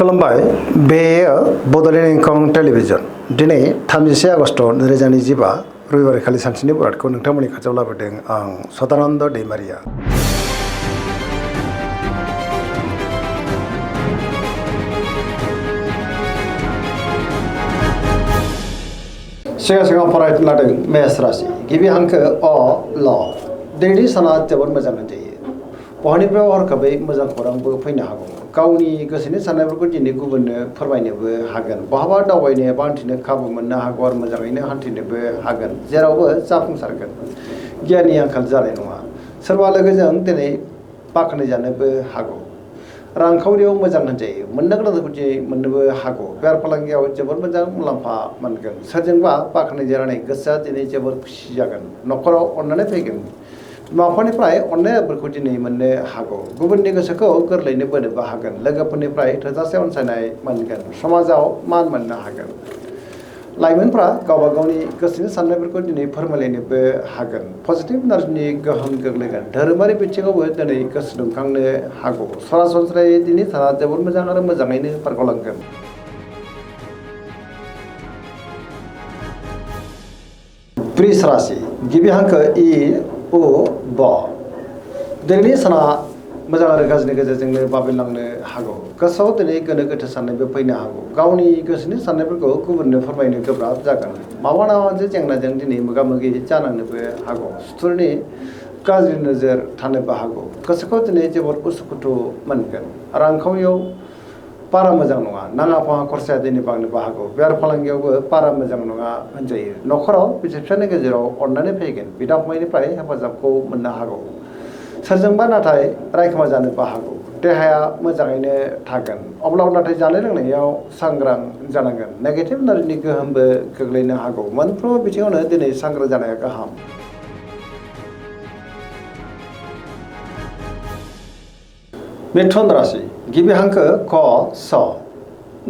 खुलुमबाय बेयो बड'लेण्ड इंखं टेलिभिजन दिनै 31 आगस्ट 2025 रबिबारखालि सानसेनि बरादखौ नोंथांमोननि खाथियाव लाबोदों आं सदानन्द दैमारिया। सिगां फरायनो लादों मेष राशि गिबि हांखो अ ल दिनैनि साना जोबोद मोजां होनजायो। बहानिफ्राय हरखाबै मोजां खौरांबो फैनो हागौ। गावनि गोसोनि साननायफोरखौ दिनै गुबुननो फोरमायनोबो हागोन। बहाबा दावबायनो एबा हान्थिनो खाबु मोननो हागौ आरो मोजाङैनो हान्थिनोबो हागोन। जेरावबो जाफुंसारगोन। गियाननि आंखाल जानाय नङा। सोरबा लोगोजों दिनै बाख्नायजानोबो हागौ। रांखावरियाव मोजां होनजायो। मोननो गोनांखौ दिनै मोननोबो हागौ। बेफार फालांगियाव जोबोद मोजां मुलाम्फा मोनगोन। सोरजोंबा बाख्नायजानानै गोसोआ दिनै जोबोर खुसि जागोन। न'खराव अननानै फैगोन। बिमा बिफानिफ्राय अननायफोरखौ दिनै मोननो हागौ। गुबुननि गोसोखौ गोरलैनो बोनोबो हागोन। लोगोफोरनिफ्राय थोजासे अनसायनाय मोनगोन। समाजाव मान मोननो हागोन। लाइमोनफ्रा गावबा गावनि गोसोनि साननायफोरखौ दिनै फोरमायलायनोबो हागोन। पजिटिभ इनार्जिनि गोहोम गोग्लैगोन। धोरोमारि बिथिङावबो दिनै गोसो दुंखांनो हागौ। सरासनस्रायै दिनै साना जोबोद मोजां आरो मोजाङैनो बारग'लांगोन। वृष राशि गिबि हांखो इ उ ब दिनैनि साना मोजां आरो गाज्रिनि गेजेरजोंनो बाबेनलांनो हागौ। गोसोआव दिनै गोनो गोथो साननायबो फैनो हागौ। गावनि गोसोनि साननायफोरखौ गुबुननो फोरमायनो गोब्राब जागोन। माबा मोनसे जेंनाजों दिनै मोगा मोगि जानांनोबो हागौ। सुथुरनि गाज्रि नोजोर थानोबो हागौ। गोसोखौ दिनै जोबोद उसुखुथु मोनगोन। रांखावरियाव बारा मोजां नङा। नाङा फाङा खरसाया दिनै बांनोबो हागौ। बेफार फालांगियावबो बारा मोजां नङा होनजायो। न'खराव बिसि फिसायनि गेजेराव अननानै फैगोन। बिदा फंबायनिफ्राय हेफाजाबखौ मोननो हागौ। सोरजोंबा नाथाय रायखोमा जानोबो हागौ। देहाया मोजाङैनो थागोन। अब्लाबो नाथाय जानाय लोंनायाव सांग्रां जानांगोन। नेगेटिभ इनार्जिनि गोहोमबो गोग्लैनो हागौ। मोनफ्रोमबो बिथिङावनो दिनै सांग्रां जानाया गाहाम। मिथुन राशि गिबि हांखो क स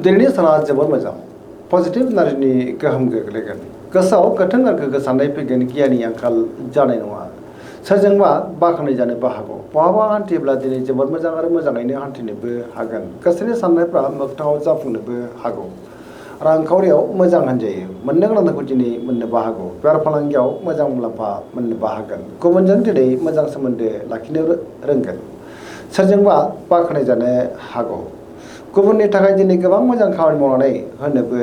दिनैनि साना जोबोद मोजां। पजिटिभ इनार्जिनि गोहोम गोग्लैगोन। गोसोआव गोथों आरो गोग्गो साननाय फैगोन। गियाननि आंखाल जानाय नङा। सोरजोंबा बाख्नायजानोबो हागौ। बहाबा हान्थियोब्ला दिनै जोबोद मोजां आरो मोजाङैनो हान्थिनोबो हागोन। गोसोनि साननायफ्रा मोगथाङाव जाफुंनोबो हागौ। रांखावरियाव मोजां होनजायो। मोननो गोनांखौ दिनै मोननोबो हागौ। बेफार फालांगियाव मोजां मुलाम्फा मोननोबो हागोन। गुबुनजों दिनै मोजां सोमोन्दो लाखिनो रोंगोन। सोरजोंबा बाख्नायजानो हागौ। गुबुननि थाखाय दिनै गोबां मोजां खामानि मावनानै होनोबो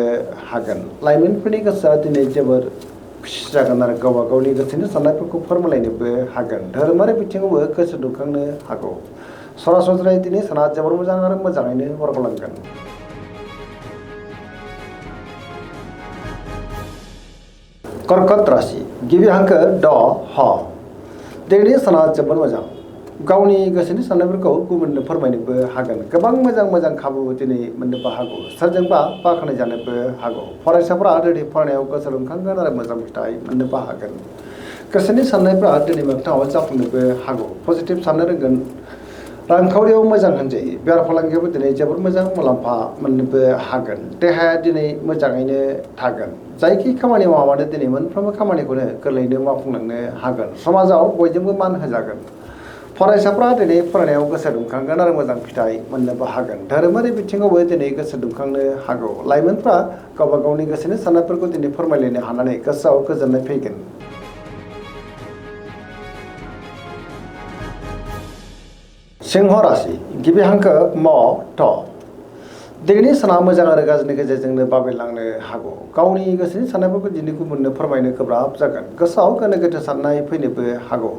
हागोन। लाइमोनफोरनि गोसोआ दिनै जोबोर खुसि जागोन आरो गावबा गावनि गोसोनि साननायफोरखौ फोरमायलायनोबो हागोन। धोरोमारि बिथिङावबो गोसो दुंखांनो हागौ। सरासनस्रायै दिनै साना जोबोर मोजां आरो मोजाङैनो बारग'लांगोन। कर्कट राशि गिबि हांखो ड ह दिनैनि साना जोबोद मोजां। गावनि गोसोनि साननायफोरखौ गुबुननो फोरमायनोबो हागोन। गोबां मोजां खाबु दिनै मोननोबो हागौ। सोरजोंबा बाख्नायजानोबो हागौ। फरायसाफोरा दिनै फरायनायाव गोसो दुंखांगोन आरो मोजां फिथाइ मोननोबो हागोन। गोसोनि साननायफ्रा दिनै मोगथाङाव जाफुंनोबो हागौ। पजिटिभ साननो रोंगोन। रांखावरियाव मोजां होनजायो। बेफार फालांगियावबो दिनै जोबोद मोजां मुलाम्फा मोननोबो हागोन। देहाया दिनै मोजाङैनो थागोन। जायखि खामानि मावा मानो दिनै मोनफ्रोमबो खामानिखौनो गोरलैयैनो मावफुंलांनो हागोन। समाजाव बयजोंबो मान होजागोन। फरायसाफ्रा दिनै फरायनायाव गोसो दुंखांगोन आरो मोजां फिथाइ मोननोबो हागोन। धोरोमारि बिथिङावबो दिनै गोसो दुंखांनो हागौ। लाइमोनफ्रा गावबा गावनि गोसोनि साननायफोरखौ दिनै फोरमायलायनो हानानै गोसोआव गोजोननाय फैगोन। सिंह राशि गिबि हांखो म थ दिनैनि साना मोजां आरो गाज्रिनि गेजेरजोंनो बाबेनलांनो हागौ। गावनि गोसोनि साननायफोरखौ दिनै गुबुननो फोरमायनो गोब्राब जागोन। गोसोआव गोनो गोथो साननाय फैनोबो हागौ।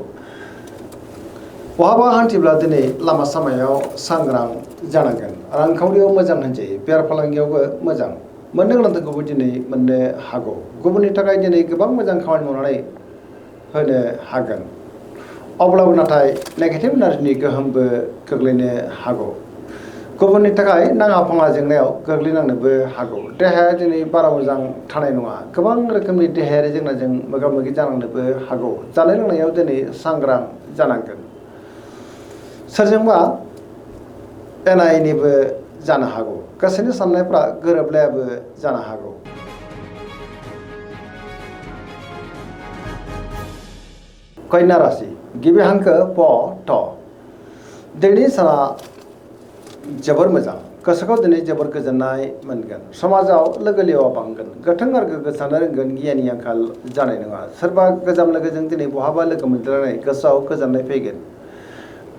बहाबा हान्थिब्ला दिनै लामा सामायाव सांग्रां जानांगोन। रांखावरियाव मोजां होनजायो। बेफार फालांगियावबो मोजां। मोननो गोनांखौबो दिनै मोननो हागौ। गुबुननि थाखाय दिनै गोबां मोजां खामानि मावनानै होनो हागोन। अब्लाबो नाथाय नेगेटिभ इनार्जिनि गोहोमबो गोग्लैनो हागौ। गुबुननि थाखाय नाङा फाङा जेंनायाव गोग्लैनांनोबो हागौ। देहाया दिनै बारा मोजां थानाय नङा। गोबां रोखोमनि देहायारि जेंनाजों मोगा मोगि जानांनोबो हागौ। जानाय लोंनायाव दिनै सांग्रां जानांगोन। सोरजोंबा एना एनिबो जानो हागौ। गोसोनि साननायफ्रा गोरोबलायाबो जानो हागौ। कन्या राशि गिबि हांखो प थ दिनैनि साना जोबोर मोजां। गोसोखौ दिनै जोबोर गोजोननाय मोनगोन समाजाव लोगो लेवा बांगोन गोथों आरो गोग्गो साननो रोंगोन गियाननि आंखाल जानाय नङा सोरबा गोजाम लोगोजों दिनै बहाबा लोगो मोनज्लायनाय गोसोआव गोजोननाय फैगोन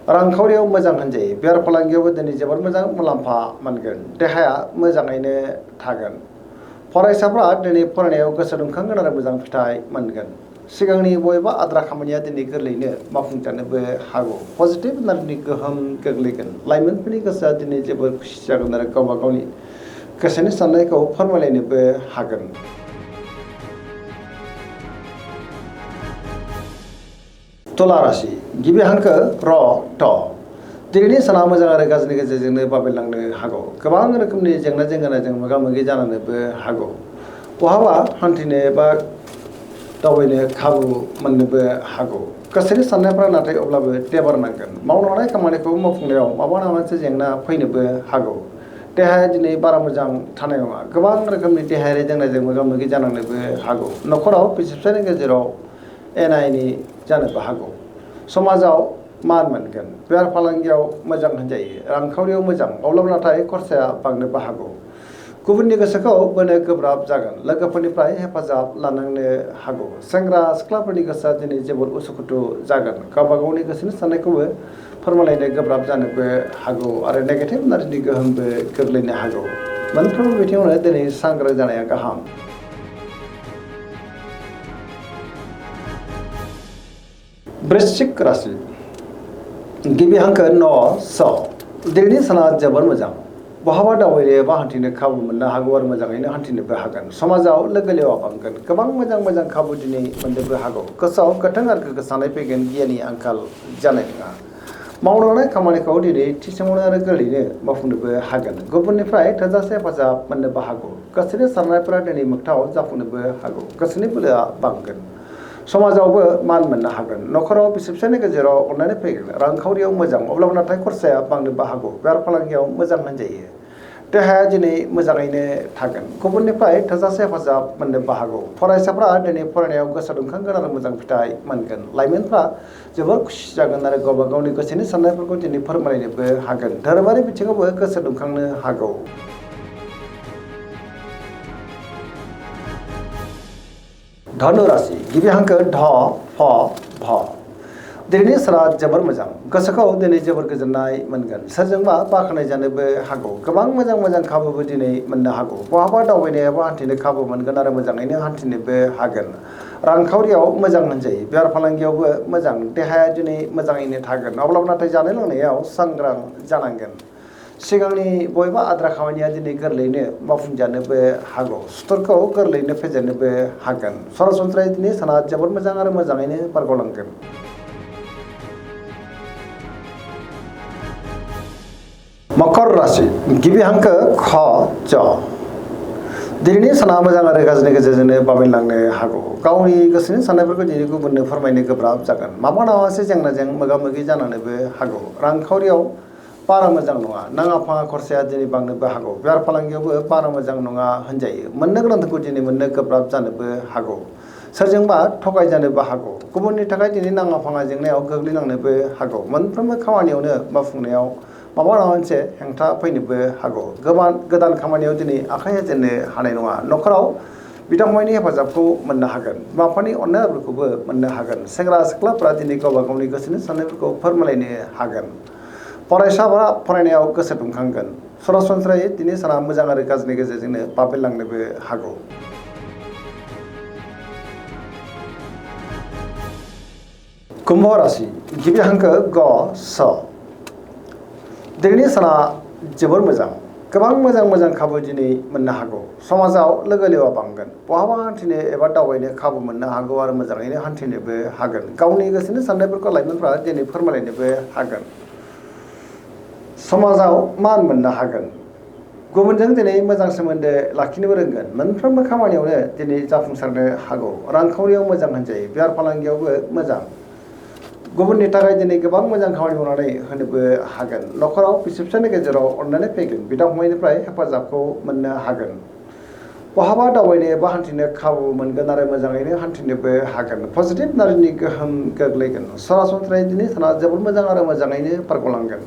रांखावरियाव मोजां होनजायो बेफार फालांगियावबो दिनै जोबोर मोजां मुलाम्फा मोनगोन देहाया मोजाङैनो थागोन फरायसाफ्रा दिनै फरायनायाव गोसो दुंखांगोन आरो मोजां फिथाइ मोनगोन सिगांनि बबेबा आद्रा खामानिया दिनै गोरलैयैनो मावफुंजानोबो हागौ पजिटिभ एनार्जिनि गोहोम गोग्लैगोन लाइमोनफोरनि गोसोआ दिनै जोबोर खुसि जागोन आरो गावबा गावनि गोसोनि साननायखौ फोरमायलायनोबो हागोन तुला राशि गिबि हांखो र ट दिनैनि साना मोजां आरो गाज्रिनि गेजेरजोंनो बाबेलांनो हागौ गोबां रोखोमनि जेंना जेंगोनाजों मोगा मोगि जानोबो हागौ बहाबा हान्थिनो एबा दावबायनो खाबु मोननोबो हागौ गोसोनि साननायफ्रा नाथाय अब्लाबो देबार नांगोन मावनो हानाय खामानिखौ मावफुंनायाव माबा मोनसे जेंना फैनोबो हागौ देहाया दिनै बारा मोजां थानाय नङा गोबां रोखोमनि देहायारि जेंनाजों मोगा मोगि जानांनोबो हागौ न'खराव बिसि फिसायनि गेजेराव एना एनि जानोबो हागौ समाजाव मान मोनगोन बेफार फालांगियाव मोजां होनजायो रांखावरियाव मोजां अब्लाबो नाथाय खरसाया बांनोबो हागौ गुबुननि गोसोखौ बोनो गोब्राब जागोन लोगोफोरनिफ्राय हेफाजाब लानांनो हागौ सेंग्रा सिख्लाफोरनि गोसोआ दिनै जोबोर उसुखुथु जागोन गावबा गावनि गोसोनि साननायखौबो फोरमायलायनो गोब्राब जानोबो हागौ आरो नेगेटिभ एनार्जिनि गोहोमबो गोग्लैनो हागौ मोनफ्रोमबो बिथिङावनो दिनै सांग्रां जानाया गाहाम वृश्चिक राशि गिबि हांखो न स दिनैनि साना जोबोर मोजां बहाबा दावबायनो एबा हान्थिनो खाबु मोननो हागौ आरो मोजाङैनो हान्थिनोबो हागोन समाजाव लोगो लेवा बांगोन गोबां मोजां खाबु दिनै मोननोबो हागौ गोसोआव गोथों आरो गोग्गो साननाय फैगोन गियाननि आंखाल जानाय नङा मावनो हानाय खामानिखौ दिनै थि समावनो आरो गोरलैयैनो मावफुंनोबो हागोन गुबुननिफ्राय थोजासे हेफाजाब मोननोबो हागौ गोसोनि साननायफोरा दिनै मोगथाङाव जाफुंनोबो हागौ गोसोनि बोलोआ बांगोन समाजावबो मान मोननो हागोन न'खराव बिसि फिसायनि गेजेराव अननानै फैगोन रांखावरियाव मोजां अब्लाबो नाथाय खरसाया बांनोबो हागौ बेफार फालांगियाव मोजां होनजायो देहाया दिनै मोजाङैनो थागोन गुबुननिफ्राय थोजासे हेफाजाब मोननोबो हागौ फरायसाफ्रा दिनै फरायनायाव गोसो दुंखांगोन आरो मोजां फिथाइ मोनगोन लाइमोनफ्रा जोबोर खुसि जागोन आरो गावबा गावनि गोसोनि साननायफोरखौ दिनै फोरमायनोबो हागोन धोरोमारि बिथिङावबो गोसो दुंखांनो हागौ धनु राशि गिबि हांखो ध फ भ दिनैनि साना जोबोर मोजां गोसोखौ दिनै जोबोर गोजोननाय मोनगोन सोरजोंबा बाख्नाय जानोबो हागौ गोबां मोजां खाबुबो दिनै मोननो हागौ बहाबा दावबायनो एबा हान्थिनो खाबु मोनगोन आरो मोजाङैनो हान्थिनोबो हागोन रांखावरियाव मोजां होनजायो बेफार फालांगियावबो मोजां देहाया दिनै मोजाङैनो थागोन अब्लाबो नाथाय जानाय लोंनायाव सांग्रां जानांगोन सिगांनि बबेबा आद्रा खामानिया दिनै गोरलैयैनो मावफुंजानोबो हागौ सुथुरखौ गोरलैयैनो फेजेननोबो हागोन सरासनस्रायै दिनै साना जोबोर मोजां आरो मोजाङैनो बारग'लांगोन मकर राशि गिबि हांखो ख च दिनैनि साना मोजां आरो गाज्रिनि गेजेरजोंनो बाबेनलांनो हागौ गावनि गोसोनि साननायफोरखौ दिनै गुबुननो फोरमायनो गोब्राब जागोन माबा मोनसे जेंनाजों मोगा मोगि जानोबो हागौ रांखावरियाव बारा मोजां नङा नाङा फाङा खरसाया दिनै बांनोबो हागौ बेफार फालांगियावबो बारा मोजां नङा होनजायो मोननो गोनांखौ दिनै मोननो गोब्राब जानोबो हागौ सोरजोंबा थगायजानोबो हागौ गुबुननि थाखाय दिनै नाङा फाङा जेंनायाव गोग्लैनांनोबो हागौ मोनफ्रोमबो खामानियावनो मावफुंनायाव माबा मोनसे हेंथा फैनोबो हागौ गोदान खामानियाव दिनै आखाइ होजेननो हानाय नङा न'खराव बिदा फंबायनि हेफाजाबखौ मोननो हागोन बिमा बिफानि अननाय आबोरखौबो मोननो हागोन सेंग्रा सिख्लाफोरा दिनै गावबा गावनि गोसोनि साननायफोरखौ फोरमायलायनो हागोन फरायसाफोरा फरायनायाव गोसो दुंखांगोन सरासनस्रायै दिनै साना मोजां आरो गाज्रिनि गेजेरजोंनो बाबेनलांनोबो हागौ कुम्भ राशि गिबि हांखो ग स दिनैनि साना जोबोर मोजां गोबां मोजां खाबु दिनै मोननो हागौ समाजाव लोगो लेवा बांगोन बहाबा हान्थिनो एबा दावबायनो खाबु मोननो हागौ आरो मोजाङैनो हान्थिनोबो हागोन गावनि गोसोनि साननायफोरखौ लाइमोनफ्रा दिनै फोरमायलायनोबो हागोन समाजाव मान मोननो हागोन गुबुनजों दिनै मोजां सोमोन्दो लाखिनोबो रोंगोन मोनफ्रोमबो खामानियावनो दिनै जाफुंसारनो हागौ रांखावरियाव मोजां होनजायो बेफार फालांगियावबो मोजां गुबुननि थाखाय दिनै गोबां मोजां खामानि मावनानै होनोबो हागोन न'खराव बिसि फिसायनि गेजेराव अननानै फैगोन बिदा फंबायनिफ्राय हेफाजाबखौ मोननो हागोन बहाबा दावबायनो एबा हान्थिनो खाबु मोनगोन आरो मोजाङैनो हान्थिनोबो हागोन पजिटिभ एनार्जिनि गोहोम गोग्लैगोन सरासनस्रायै दिनै साना जोबोद मोजां आरो मोजाङैनो बारग'लांगोन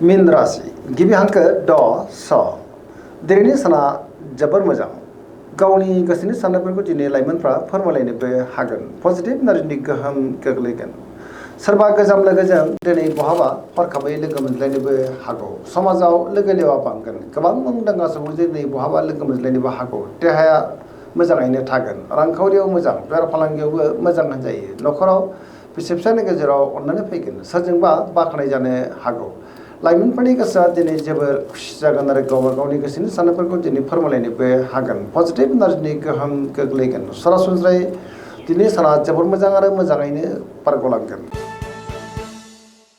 मीन राशि गिबि हांखो ड स दिनैनि साना जोबोर मोजां गावनि गोसोनि साननायफोरखौ दिनै लाइमोनफ्रा फोरमायलायनोबो हागोन पजिटिभ एनार्जिनि गोहोम गोग्लैगोन सोरबा गोजाम लोगोजों दिनै बहाबा हरखाबै लोगो मोनज्लायनोबो हागौ समाजाव लोगो लेवा बांगोन गोबां मुंदांखा सुबुंजों दिनै बहाबा लोगो मोनज्लायनोबो हागौ देहाया मोजाङैनो थागोन रांखावरियाव मोजां बेफार फालांगियावबो मोजां होनजायो न'खराव बिसि फिसायनि गेजेराव अननानै फैगोन सोरजोंबा बाख्नाय जानो हागौ लाइमोनफोरनि गोसोआ दिनै जोबोर खुसि जागोन आरो गावबा गावनि गोसोनि साननायफोरखौ दिनै फोरमायलायनोबो हागोन पजिटिभ एनार्जिनि गोहोम गोग्लैगोन सरासनस्रायै दिनै साना जोबोर मोजां आरो मोजाङैनो बारग'लांगोन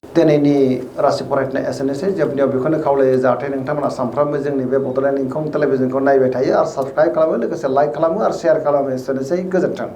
दिनैनि राशि फरायनाय एसेनोसै जोबनायाव बेखौनो खावलायो जाहाथे नोंथांमोना सानफ्रामबो जोंनि बे बड'लेण्ड इंखं टेलिभिजनखौ नायबाय थायो आरो साबस्क्राइब खालामो लोगोसे लाइक खालामो आरो शेयार खालामो एसेनोसै गोजोन्थों